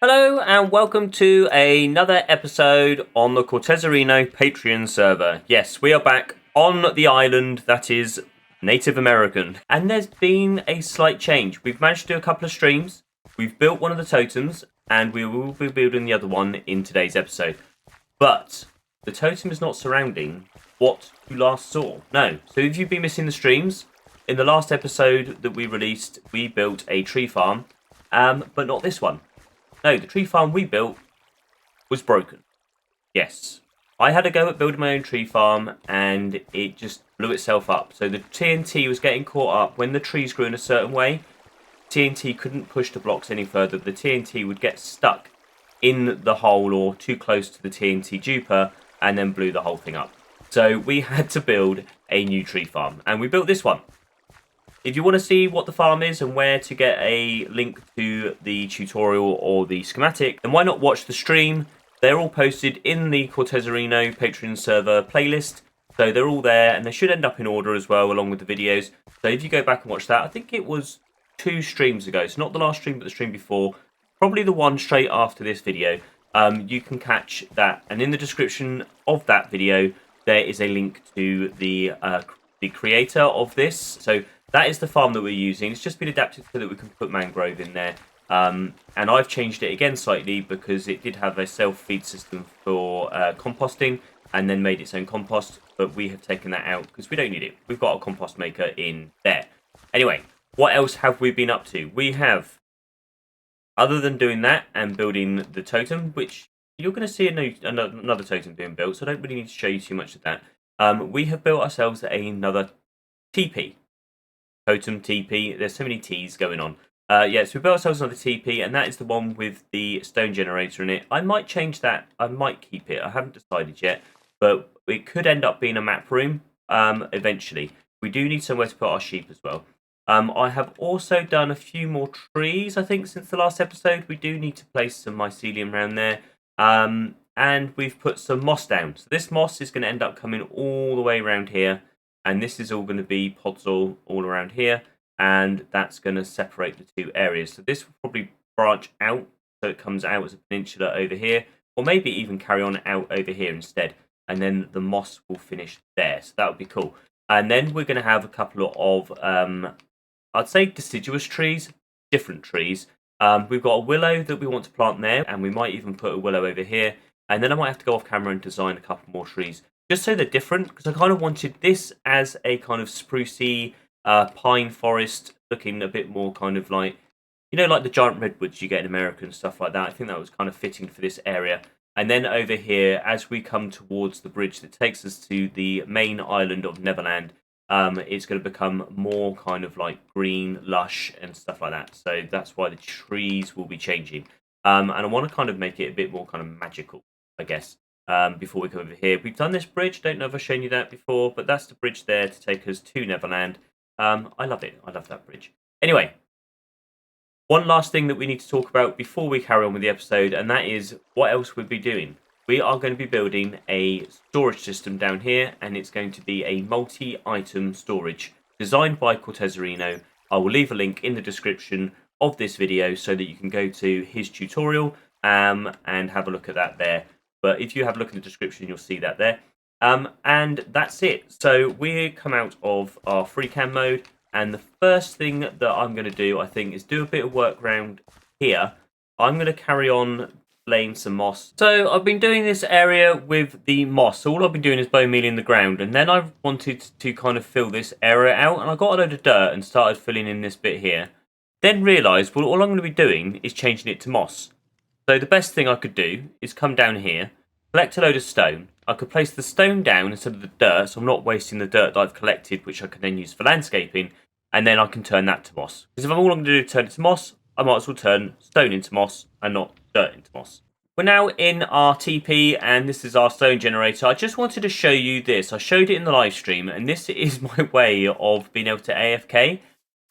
Hello and welcome to another episode on the Cortezerino Patreon server. Yes, we are back on the island that is Native American. And there's been a slight change. We've managed to do a couple of streams, we've built one of the totems, and we will be building the other one in today's episode. But the totem is not surrounding what you last saw. No. So if you've been missing the streams, in the last episode that we released, we built a tree farm, but not this one. No, the tree farm we built was broken. Yes. I had a go at building my own tree farm and it just blew itself up. So the TNT was getting caught up. When the trees grew in a certain way, TNT couldn't push the blocks any further. The TNT would get stuck in the hole or too close to the TNT duper and then blew the whole thing up. So we had to build a new tree farm and we built this one. If you want to see what the farm is and where to get a link to the tutorial or the schematic, then why not watch the stream? They're all posted in the Cortezerino Patreon server playlist. So they're all there and they should end up in order as well along with the videos. So if you go back and watch that, I think it was 2 streams ago. So not the last stream but the stream before. Probably the one straight after this video. You can catch that. And in the description of that video, there is a link to the creator of this. So that is the farm that we're using. It's just been adapted so that we can put mangrove in there. And I've changed it again slightly because it did have a self-feed system for composting and then made its own compost. But we have taken that out because we don't need it. We've got a compost maker in there. Anyway, what else have we been up to? We have, other than doing that and building the totem, which you're going to see another totem being built, so I don't really need to show you too much of that. We have built ourselves another TP. Totem TP. There's so many T's going on. So we built ourselves another TP, and that is the one with the stone generator in it. I might change that. I might keep it. I haven't decided yet, but it could end up being a map room eventually. We do need somewhere to put our sheep as well. I have also done a few more trees, I think, since the last episode. We do need to place some mycelium around there. And we've put some moss down. So this moss is going to end up coming all the way around here. And this is all going to be pods all around here. And that's going to separate the 2 areas. So this will probably branch out. So it comes out as a peninsula over here. Or maybe even carry on out over here instead. And then the moss will finish there. So that would be cool. And then we're going to have a couple of, I'd say deciduous trees. Different trees. We've got a willow that we want to plant there. And we might even put a willow over here. And then I might have to go off camera and design a couple more trees. Just so they're different, because I kind of wanted this as a kind of sprucey pine forest, looking a bit more kind of like, like the giant redwoods you get in America and stuff like that. I think that was kind of fitting for this area. And then over here, as we come towards the bridge that takes us to the main island of Neverland, it's going to become more kind of like green, lush and stuff like that. So that's why the trees will be changing. And I want to kind of make it a bit more kind of magical, I guess. Before we come over here, we've done this bridge. Don't know if I've shown you that before, but that's the bridge there to take us to Neverland. I love it. I love that bridge. Anyway, one last thing that we need to talk about before we carry on with the episode, and that is what else we'll be doing. We are going to be building a storage system down here, and it's going to be a multi-item storage designed by Cortezerino. I will leave a link in the description of this video so that you can go to his tutorial and have a look at that there. But if you have a look in the description, you'll see that there. And that's it. So we come out of our free cam mode. And the first thing that I'm going to do, I think, is do a bit of work around here. I'm going to carry on laying some moss. So I've been doing this area with the moss. So all I've been doing is bone mealing the ground. And then I wanted to kind of fill this area out. And I got a load of dirt and started filling in this bit here. Then realised, well, all I'm going to be doing is changing it to moss. So the best thing I could do is come down here, collect a load of stone. I could place the stone down instead of the dirt, so I'm not wasting the dirt that I've collected, which I can then use for landscaping, and then I can turn that to moss. Because if I'm all I'm going to do is turn it to moss, I might as well turn stone into moss and not dirt into moss. We're now in our TP, and this is our stone generator. I just wanted to show you this. I showed it in the live stream, and this is my way of being able to AFK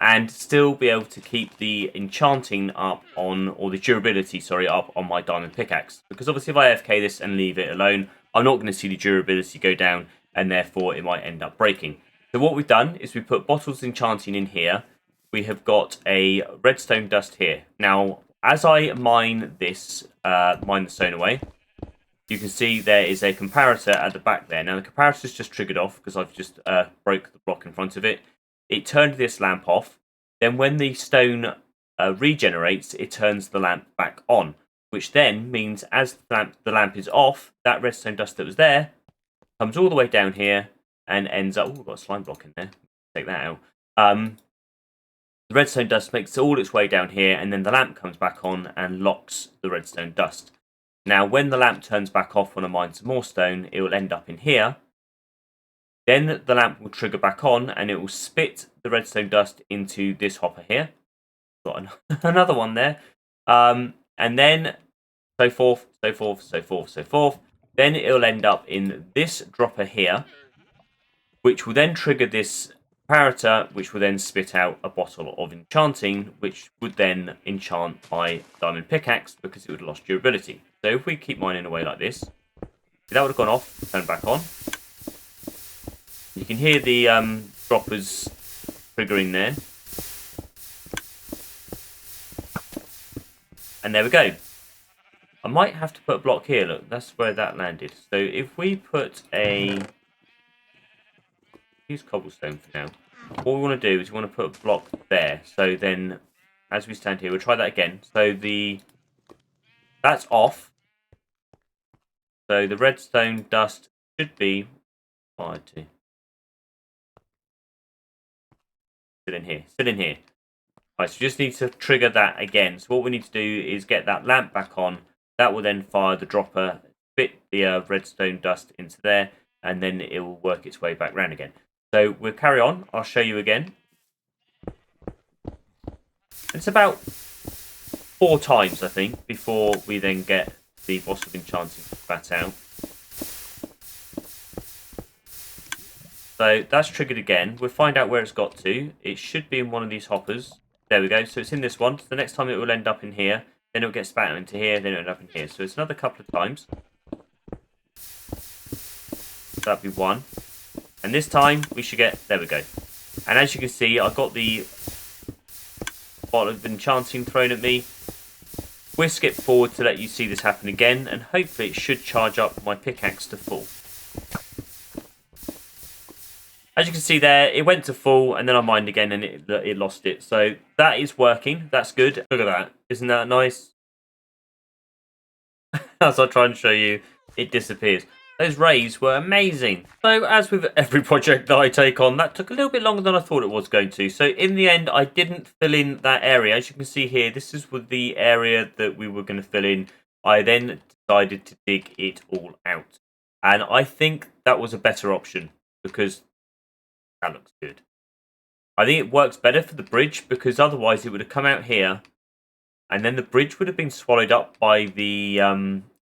and still be able to keep the enchanting up on, or the durability, sorry, up on my diamond pickaxe. Because obviously if I AFK this and leave it alone, I'm not going to see the durability go down, and therefore it might end up breaking. So what we've done is we put bottles enchanting in here. We have got a redstone dust here. Now, as I mine this, mine the stone away, you can see there is a comparator at the back there. Now the comparator's just triggered off because I've just broke the block in front of it. It turned this lamp off. Then when the stone regenerates, it turns the lamp back on, which then means as the lamp is off, that redstone dust that was there comes all the way down here and ends up... Oh, we've got a slime block in there. Take that out. The redstone dust makes all its way down here, and then the lamp comes back on and locks the redstone dust. Now, when the lamp turns back off when I mine some more stone, it will end up in here. Then the lamp will trigger back on, and it will spit the redstone dust into this hopper here. Got another one there. And then so forth, so forth, so forth, so forth. Then it'll end up in this dropper here, which will then trigger this comparator, which will then spit out a bottle of enchanting, which would then enchant my diamond pickaxe because it would have lost durability. So if we keep mining away like this, that would have gone off, turned back on. You can hear the droppers triggering there. And there we go. I might have to put a block here. Look, that's where that landed. So if we put a... Use cobblestone for now. What we want to do is we want to put a block there. So then, as we stand here, we'll try that again. So that's off. So the redstone dust should be fired to. Still in here. Still in here. Right, so we just need to trigger that again. So what we need to do is get that lamp back on. That will then fire the dropper, spit the redstone dust into there, and then it will work its way back round again. So we'll carry on. I'll show you again. It's about 4 times, I think, before we then get the boss of enchanting spat out. So that's triggered again. We'll find out where it's got to. It should be in one of these hoppers. There we go. So it's in this one. So the next time it will end up in here. Then it'll get spat out into here. Then it'll end up in here. So it's another couple of times. That'd be 1. And this time we should get... There we go. And as you can see, I got the bottle of enchanting thrown at me. We'll skip forward to let you see this happen again. And hopefully it should charge up my pickaxe to full. As you can see there, it went to full, and then I mined again, and it lost it. So that is working. That's good. Look at that. Isn't that nice? As I try and show you, it disappears. Those rays were amazing. So as with every project that I take on, that took a little bit longer than I thought it was going to. So in the end, I didn't fill in that area. As you can see here, this is the area that we were going to fill in. I then decided to dig it all out. And I think that was a better option because... That looks good. I think it works better for the bridge because otherwise it would have come out here and then the bridge would have been swallowed up by the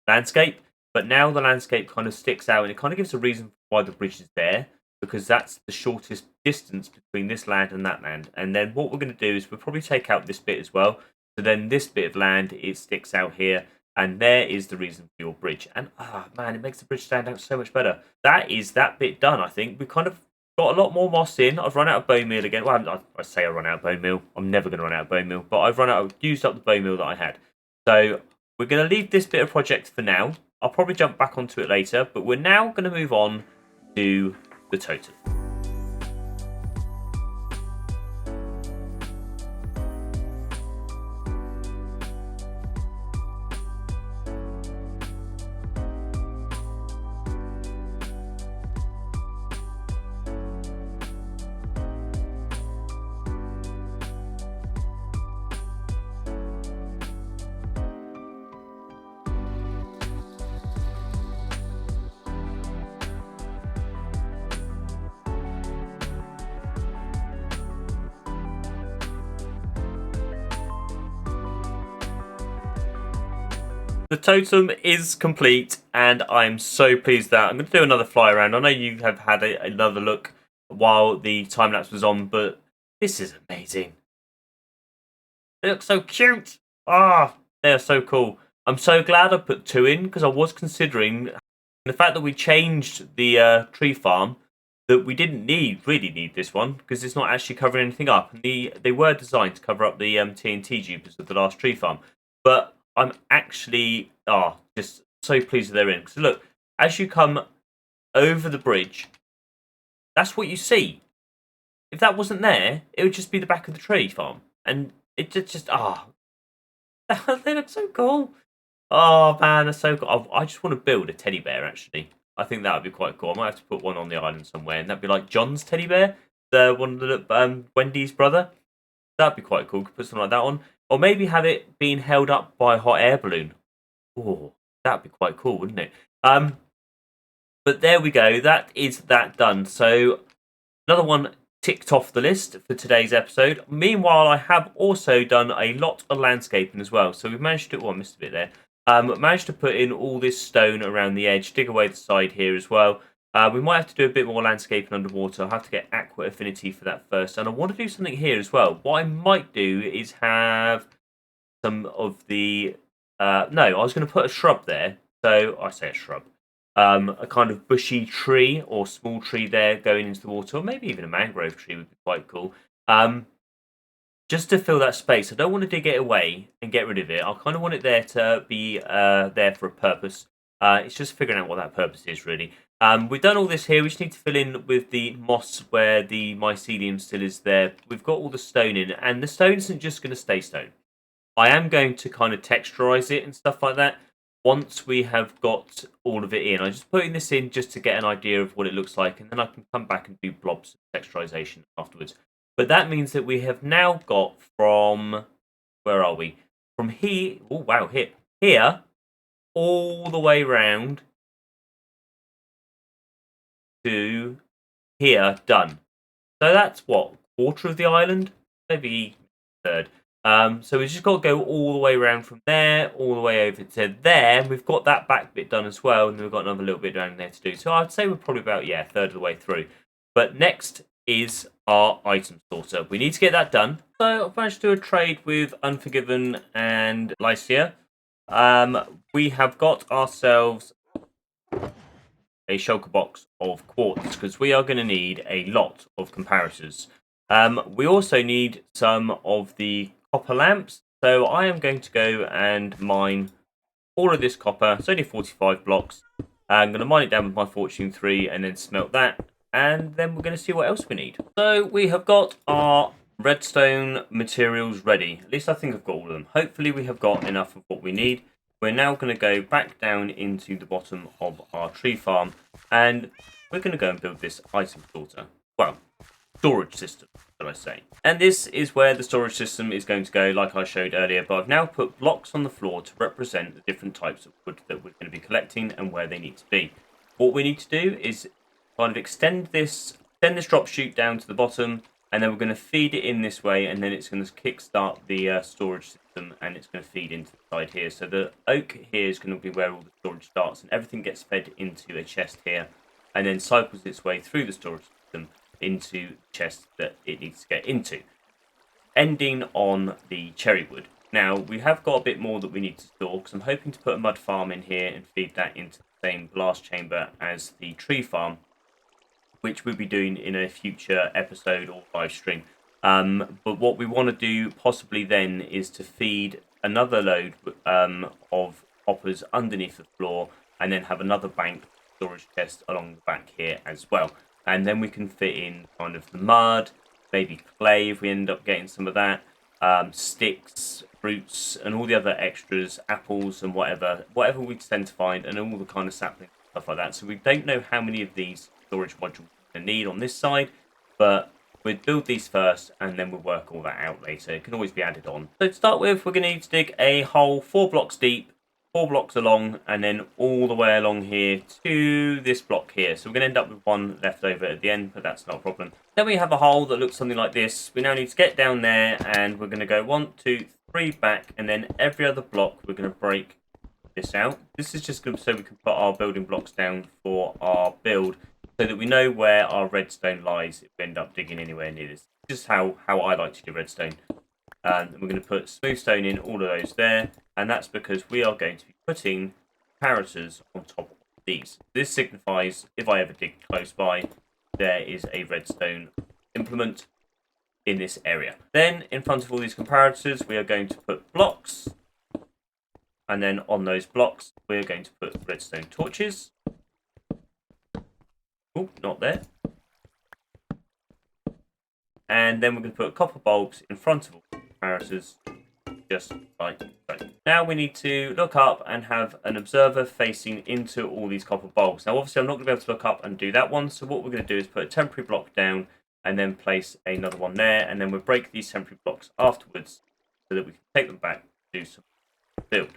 landscape. But now the landscape kind of sticks out and it kind of gives a reason why the bridge is there because that's the shortest distance between this land and that land. And then what we're going to do is we'll probably take out this bit as well. So then this bit of land, it sticks out here. And there is the reason for your bridge. And, man, it makes the bridge stand out so much better. That is that bit done, I think. We kind of got a lot more moss in. I've run out of bone meal again. Well, I say I run out of bone meal. I'm never going to run out of bone meal. But I've used up the bone meal that I had. So we're going to leave this bit of project for now. I'll probably jump back onto it later. But we're now going to move on to the totem. The totem is complete, and I'm so pleased that I'm going to do another fly around. I know you have had another look while the time lapse was on, but this is amazing. They look so cute. They're so cool. I'm so glad I put 2 in because I was considering the fact that we changed the tree farm that we didn't really need this one because it's not actually covering anything up. And they were designed to cover up the TNT dupers of the last tree farm. But I'm actually just so pleased that they're in. Because look, as you come over the bridge, that's what you see. If that wasn't there, it would just be the back of the tree farm. And it just they look so cool. Oh man, they're so cool. I just want to build a teddy bear actually. I think that would be quite cool. I might have to put one on the island somewhere, and that'd be like John's teddy bear, the one that Wendy's brother. That'd be quite cool. Could put something like that on, or maybe have it being held up by a hot air balloon. Oh, that'd be quite cool, wouldn't it? But there we go. That is that done. So another one ticked off the list for today's episode. Meanwhile, I have also done a lot of landscaping as well. So we've managed to. Oh, I missed a bit there. Managed to put in all this stone around the edge, dig away the side here as well. We might have to do a bit more landscaping underwater. I'll have to get Aqua Affinity for that first. And I want to do something here as well. What I might do is have some of the... no, I was going to put a shrub there. So, I say a shrub. A kind of bushy tree or small tree there going into the water. Or maybe even a mangrove tree would be quite cool. Just to fill that space. I don't want to dig it away and get rid of it. I kind of want it there to be there for a purpose. It's just figuring out what that purpose is, really. We've done all this here. We just need to fill in with the moss where the mycelium still is there. We've got all the stone in, and the stone isn't just going to stay stone. I am going to kind of texturize it and stuff like that once we have got all of it in. I'm just putting this in just to get an idea of what it looks like, and then I can come back and do blobs of texturization afterwards. But that means that we have now got from... Where are we? From here... Oh, wow, here all the way round to here, done. So that's what, quarter of the island? Maybe third. So we've just got to go all the way around from there, all the way over to there. We've got that back bit done as well, and then we've got another little bit down there to do. So I'd say we're probably about, a third of the way through. But next is our item sorter. We need to get that done. So I've managed to do a trade with Unforgiven and Lycia. We have got ourselves a shulker box of quartz because we are going to need a lot of comparators. We also need some of the copper lamps. So I am going to go and mine all of this copper. It's only 45 blocks. I'm going to mine it down with my Fortune 3 and then smelt that. And then we're going to see what else we need. So we have got our redstone materials ready. At least I think I've got all of them. Hopefully we have got enough of what we need. We're now going to go back down into the bottom of our tree farm. And we're going to go and build this item sorter. Well, storage system, shall I say. And this is where the storage system is going to go, like I showed earlier. But I've now put blocks on the floor to represent the different types of wood that we're going to be collecting and where they need to be. What we need to do is kind of extend this drop chute down to the bottom, and then we're going to feed it in this way, and then it's going to kickstart the storage system, and it's going to feed into the side here. So the oak here is going to be where all the storage starts, and everything gets fed into a chest here, and then cycles its way through the storage system into the chest that it needs to get into, ending on the cherry wood. Now, we have got a bit more that we need to store, because I'm hoping to put a mud farm in here and feed that into the same blast chamber as the tree farm, which we'll be doing in a future episode or live stream. But what we want to do possibly then is to feed another load of hoppers underneath the floor, and then have another bank storage chest along the back here as well. And then we can fit in kind of the mud, maybe clay if we end up getting some of that, sticks, fruits, and all the other extras, apples and whatever we tend to find, and all the kind of saplings and stuff like that. So we don't know how many of these storage modules we need on this side, but we'll build these first and then we'll work all that out later. It can always be added on. So to start with, we're going to need to dig a hole 4 blocks deep, 4 blocks along, and then all the way along here to this block here. So we're going to end up with one left over at the end, but that's not a problem. Then we have a hole that looks something like this. We now need to get down there, and we're going to go 1, 2, 3 back, and then every other block we're going to break this out. This is just so we can put our building blocks down for our build, so that we know where our redstone lies if we end up digging anywhere near this. This is how I like to do redstone. And we're going to put smooth stone in all of those there, and that's because we are going to be putting comparators on top of these. This signifies if I ever dig close by, there is a redstone implement in this area. Then in front of all these comparators, we are going to put blocks And then on those blocks, we're going to put redstone torches. Oh, not there. And then we're going to put copper bulbs in front of all the comparators, just like so. Now we need to look up and have an observer facing into all these copper bulbs. Now obviously I'm not going to be able to look up and do that one, so what we're going to do is put a temporary block down and then place another one there, and then we'll break these temporary blocks afterwards so that we can take them back and do some build.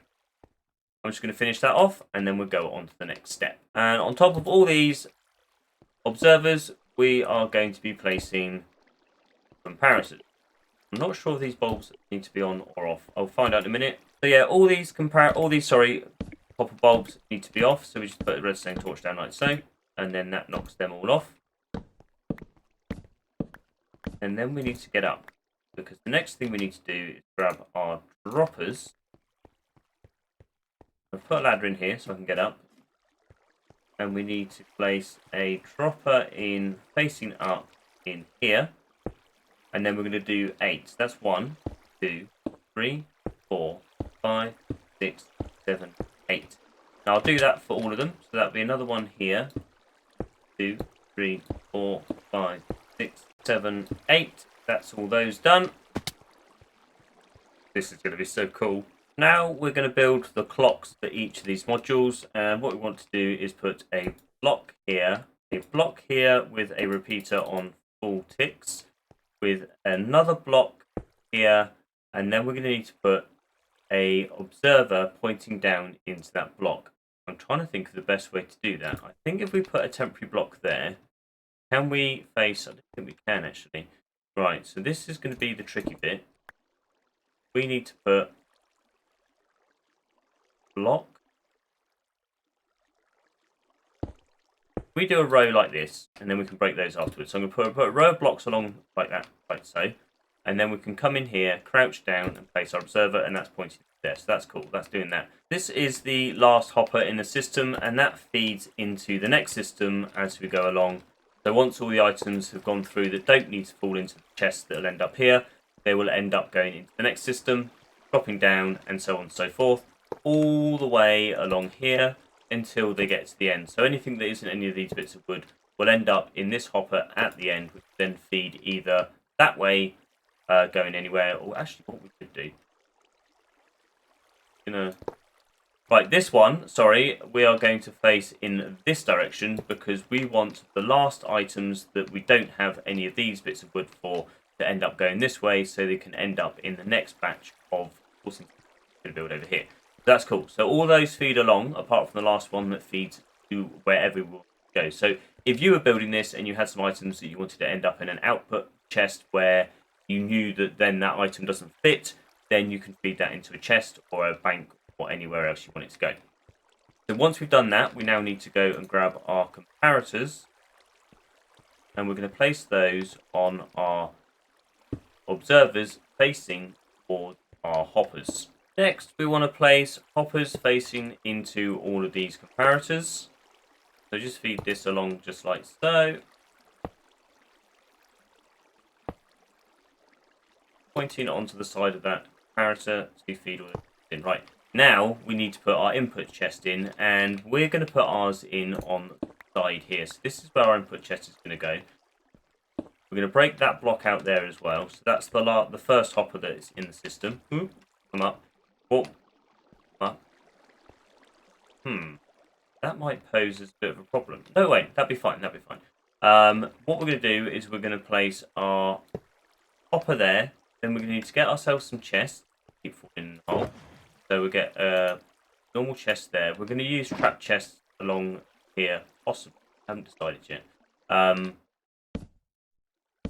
I'm just going to finish that off and then we'll go on to the next step. And on top of all these observers, we are going to be placing comparators. I'm not sure if these bulbs need to be on or off. I'll find out in a minute. So yeah, all these copper bulbs need to be off. So we just put a redstone torch down like so, and then that knocks them all off. And then we need to get up, because the next thing we need to do is grab our droppers. I'll put a ladder in here so I can get up. And we need to place a dropper in facing up in here. And then we're going to do 8. That's 1, 2, 3, 4, 5, 6, 7, 8. Now I'll do that for all of them. So that'll be another one here. 2, 3, 4, 5, 6, 7, 8. That's all those done. This is going to be so cool. Now we're going to build the clocks for each of these modules. And what we want to do is put a block here with a repeater on full ticks, with another block here, and then we're going to need to put a observer pointing down into that block. I'm trying to think of the best way to do that. I think if we put a temporary block there, can we face... I don't think we can actually. Right, so this is going to be the tricky bit. We need to put block. We do a row like this, and then we can break those afterwards. So I'm going to put a row of blocks along like that, like so. And then we can come in here, crouch down, and place our observer, and that's pointing there. So that's cool. That's doing that. This is the last hopper in the system, and that feeds into the next system as we go along. So once all the items have gone through that don't need to fall into the chest that will end up here, they will end up going into the next system, dropping down, and so on and so forth, all the way along here until they get to the end. So anything that isn't any of these bits of wood will end up in this hopper at the end, which then feed either that way, going anywhere, or actually what we could do. Right, this one, sorry, we are going to face in this direction because we want the last items that we don't have any of these bits of wood for to end up going this way, so they can end up in the next batch of things we're going to build over here. That's cool. So all those feed along, apart from the last one that feeds to wherever we go. So if you were building this and you had some items that you wanted to end up in an output chest where you knew that then that item doesn't fit, then you can feed that into a chest or a bank or anywhere else you want it to go. So once we've done that, we now need to go and grab our comparators, and we're going to place those on our observers facing towards our hoppers. Next, we want to place hoppers facing into all of these comparators. So just feed this along just like so. Pointing onto the side of that comparator to feed all of it in. Right, now we need to put our input chest in, and we're going to put ours in on the side here. So this is where our input chest is going to go. We're going to break that block out there as well. So that's the first hopper that is in the system. Come up. Oh, up. That might pose as a bit of a problem. No, wait, that'd be fine. That'd be fine. What we're going to do is we're going to place our hopper there. Then we're going to need to get ourselves some chests. Keep falling in the hole. So we'll get a normal chest there. We're going to use trap chests along here. Possibly. I haven't decided yet.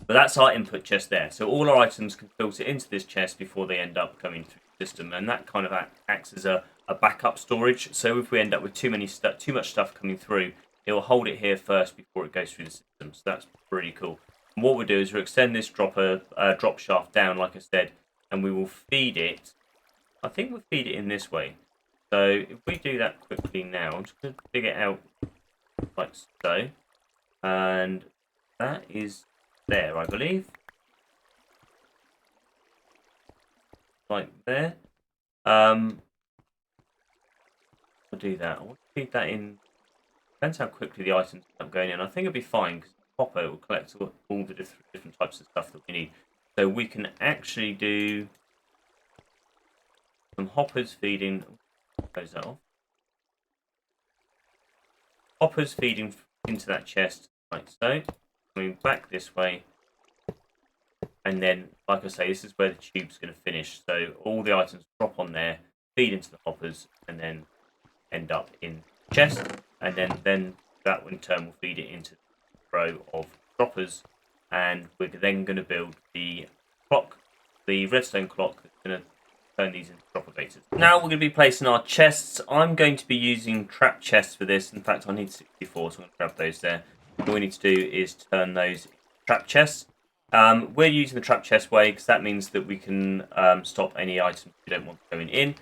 But that's our input chest there. So all our items can filter into this chest before they end up coming through the system. And that kind of acts as a backup storage. So if we end up with too much stuff coming through, it will hold it here first before it goes through the system. So that's pretty cool. And what we'll do is we'll extend this drop shaft down, like I said, and we will feed it. I think we'll feed it in this way. So if we do that quickly now, I'm just going to dig it out like so. And that is there, I believe. Like there. I'll do that. I want to feed that in. Depends how quickly the items start going in. I think it'll be fine because the hopper will collect all the different types of stuff that we need. So we can actually do some hoppers feeding. Close that off. Hoppers feeding into that chest, like so. Coming back this way. And then, like I say, this is where the tube's going to finish. So all the items drop on there, feed into the hoppers, and then end up in the chest. And then that in turn will feed it into the row of droppers. And we're then going to build the clock, the redstone clock that's going to turn these into dropper baiters. Now we're going to be placing our chests. I'm going to be using trap chests for this. In fact, I need 64, so I'm going to grab those there. All we need to do is turn those into trap chests. We're using the trap chest way because that means that we can stop any items we don't want going in.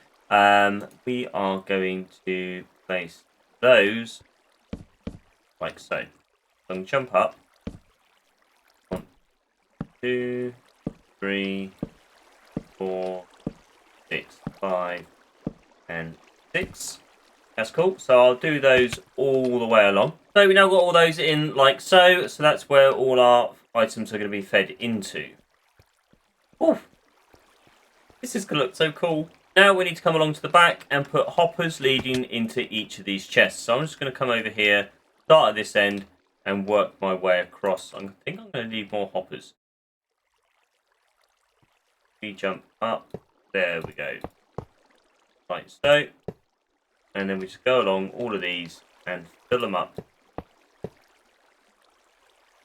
We are going to place those like so. So I'm going to jump up. 1, 2, 3, 4, 6, 5, and 6. That's cool. So I'll do those all the way along. So we now got all those in like so. So that's where all our items are going to be fed into. Ooh, this is going to look so cool. Now we need to come along to the back and put hoppers leading into each of these chests. So I'm just going to come over here, start at this end, and work my way across. I think I'm going to need more hoppers. We jump up. There we go. Like so. And then we just go along all of these and fill them up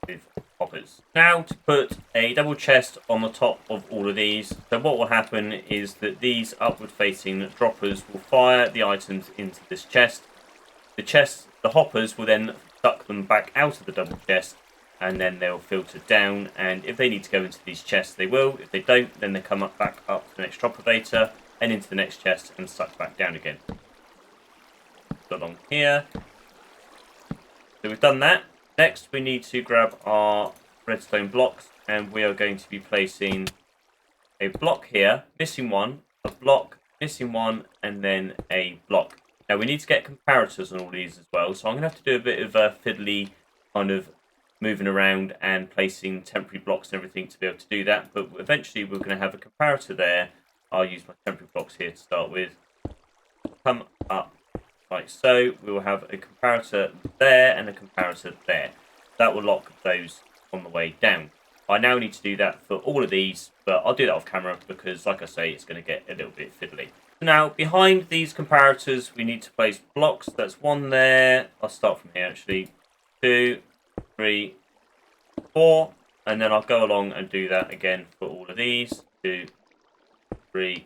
with hoppers. Now to put a double chest on the top of all of these. So what will happen is that these upward facing droppers will fire the items into this chest. The hoppers will then suck them back out of the double chest, and then they'll filter down, and if they need to go into these chests they will. If they don't, then they come back up to the next dropper beta and into the next chest and suck back down again. Along here. So we've done that. Next we need to grab our redstone blocks, and we are going to be placing a block here, missing one, a block, missing one, and then a block. Now we need to get comparators on all these as well, so I'm going to have to do a bit of a fiddly kind of moving around and placing temporary blocks and everything to be able to do that, but eventually we're going to have a comparator there. I'll use my temporary blocks here to start with. Come up like so. We will have a comparator there and a comparator there. That will lock those on the way down. I now need to do that for all of these, but I'll do that off camera because, like I say, it's going to get a little bit fiddly. Now, behind these comparators, we need to place blocks. That's one there. I'll start from here, actually. 2, 3, 4. And then I'll go along and do that again for all of these. 2, 3,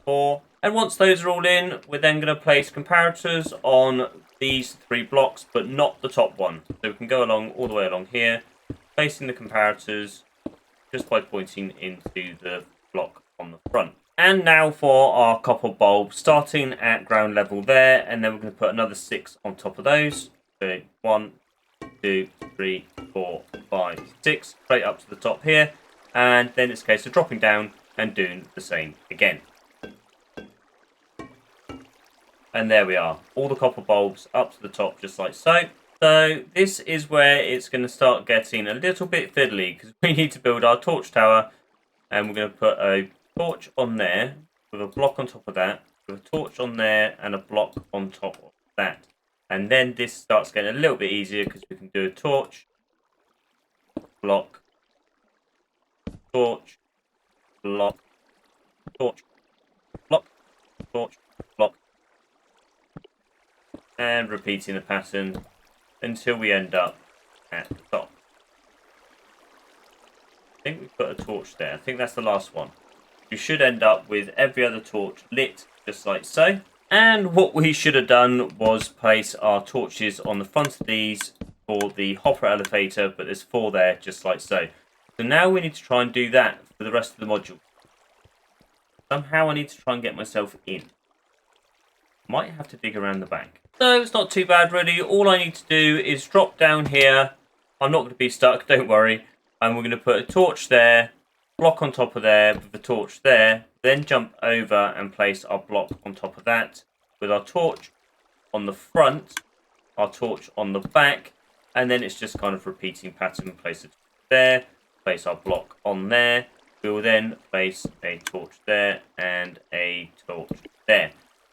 4. And once those are all in, we're then going to place comparators on these 3 blocks, but not the top one. So we can go along all the way along here, placing the comparators just by pointing into the block on the front. And now for our copper bulb, starting at ground level there, and then we're going to put another 6 on top of those. So 1, 2, 3, 4, 5, 6, straight up to the top here. And then it's a case of dropping down and doing the same again. And there we are, all the copper bulbs up to the top just like so. So this is where it's going to start getting a little bit fiddly because we need to build our torch tower, and we're going to put a torch on there with a block on top of that, with a torch on there and a block on top of that. And then this starts getting a little bit easier because we can do a torch, block, torch, block, torch, block, torch, block, and repeating the pattern until we end up at the top. I think we put a torch there. I think that's the last one. You should end up with every other torch lit just like so. And what we should have done was place our torches on the front of these for the hopper elevator, but there's 4 there just like so. So now we need to try and do that for the rest of the module. Somehow I need to try and get myself in. Might have to dig around the back. So it's not too bad really. All I need to do is drop down here. I'm not going to be stuck, don't worry. And we're going to put a torch there, block on top of there with the torch there, then jump over and place our block on top of that with our torch on the front, our torch on the back, and then it's just kind of repeating pattern. Place it there, place our block on there. We will then place a torch there and a torch there,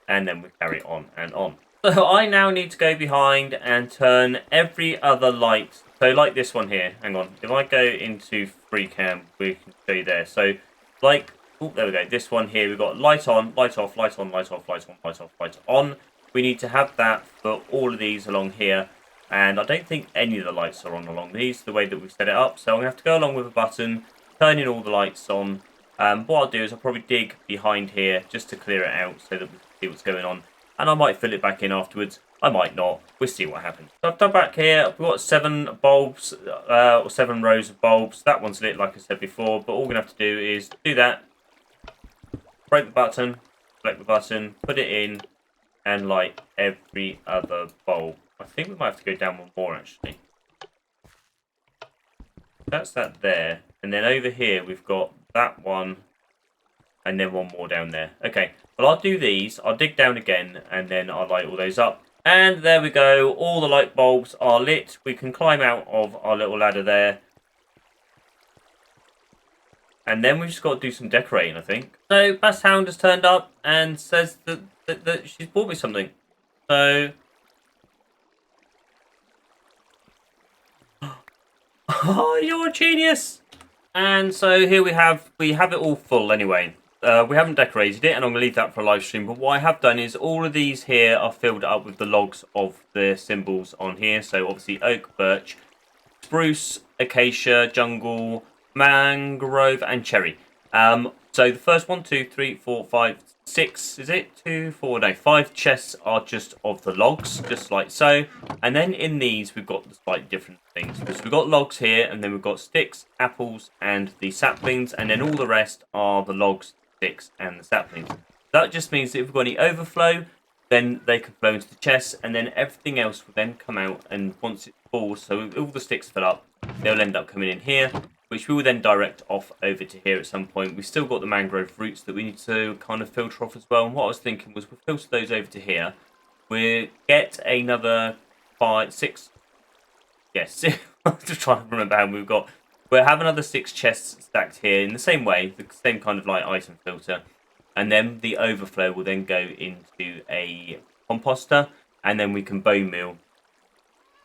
and then we carry on and on. So I now need to go behind and turn every other light. So like this one here, hang on. If I go into free cam, we can show you there. So like, oh, there we go. This one here, we've got light on, light off, light on, light off, light on, light off, light on. We need to have that for all of these along here. And I don't think any of the lights are on along these, the way that we've set it up. So I'm going to have to go along with a button, turning all the lights on. What I'll do is I'll probably dig behind here just to clear it out so that we can see what's going on. And I might fill it back in afterwards. I might not. We'll see what happens. So I've done back here. We've got 7 bulbs, or 7 rows of bulbs. That one's lit, like I said before. But all we're going to have to do is do that. Break the button. Select the button. Put it in. And light every other bulb. I think we might have to go down one more, actually. That's that there. And then over here, we've got that one. And then one more down there. Okay, well, I'll do these. I'll dig down again, and then I'll light all those up. And there we go. All the light bulbs are lit. We can climb out of our little ladder there. And then we've just got to do some decorating, I think. So, Bass Hound has turned up and says that she's bought me something. So... Oh, you're a genius! And so here we have it all full anyway. We haven't decorated it, and I'm going to leave that for a live stream. But what I have done is all of these here are filled up with the logs of the symbols on here. So obviously oak, birch, spruce, acacia, jungle, mangrove, and cherry. So the first 1, 2, 3, 4, 5, 6, is it? 2, 4, no, 5 chests are just of the logs, just like so. And then in these, we've got the slightly different things. Because we've got logs here, and then we've got sticks, apples, and the saplings. And then all the rest are the logs, sticks, and the saplings. That just means that if we've got any overflow, then they can flow into the chests, and then everything else will then come out. And once it's full, so all the sticks fill up, they'll end up coming in here, which we will then direct off over to here at some point. We've still got the mangrove roots that we need to kind of filter off as well. And what I was thinking was we'll filter those over to here. We'll get another 5, 6... Yes, I'm just trying to remember how we've got. We'll have another 6 chests stacked here in the same way, the same kind of like item filter. And then the overflow will then go into a composter. And then we can bone meal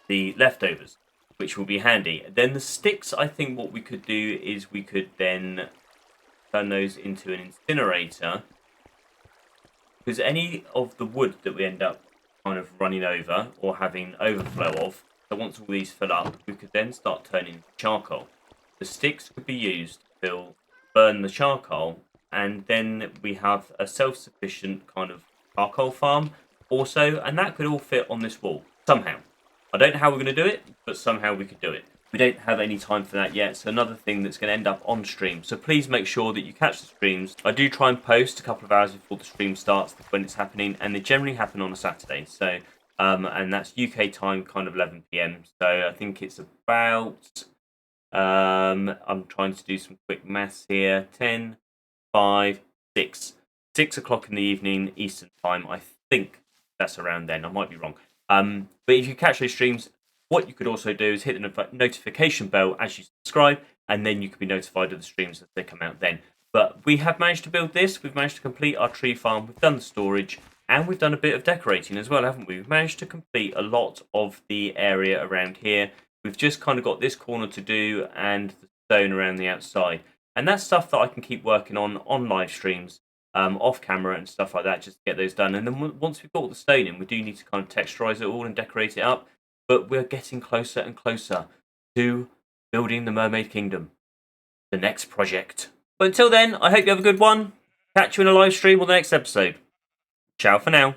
the leftovers, which will be handy. Then the sticks, I think what we could do is we could then turn those into an incinerator. Because any of the wood that we end up kind of running over or having overflow of, so once all these fill up, we could then start turning into charcoal. The sticks could be used to burn the charcoal, and then we have a self-sufficient kind of charcoal farm also, and that could all fit on this wall somehow. I don't know how we're going to do it, but somehow we could do it. We don't have any time for that yet, so another thing that's going to end up on stream. So please make sure that you catch the streams. I do try and post a couple of hours before the stream starts when it's happening, and they generally happen on a Saturday. So, and that's UK time, kind of 11 PM. So I think it's about, I'm trying to do some quick maths here. 10, 5, 6. 6 o'clock in the evening, Eastern time. I think that's around then. I might be wrong. But if you catch those streams, what you could also do is hit the notification bell as you subscribe, and then you can be notified of the streams as they come out then. But we have managed to build this. We've managed to complete our tree farm. We've done the storage, and we've done a bit of decorating as well, haven't we? We've managed to complete a lot of the area around here. We've just kind of got this corner to do and the stone around the outside. And that's stuff that I can keep working on live streams. Off camera and stuff like that, just to get those done. And then once we've got all the stone in, we do need to kind of texturize it all and decorate it up. But we're getting closer and closer to building the Mermaid Kingdom, the next project. But until then, I hope you have a good one. Catch you in a live stream or the next episode. Ciao for now.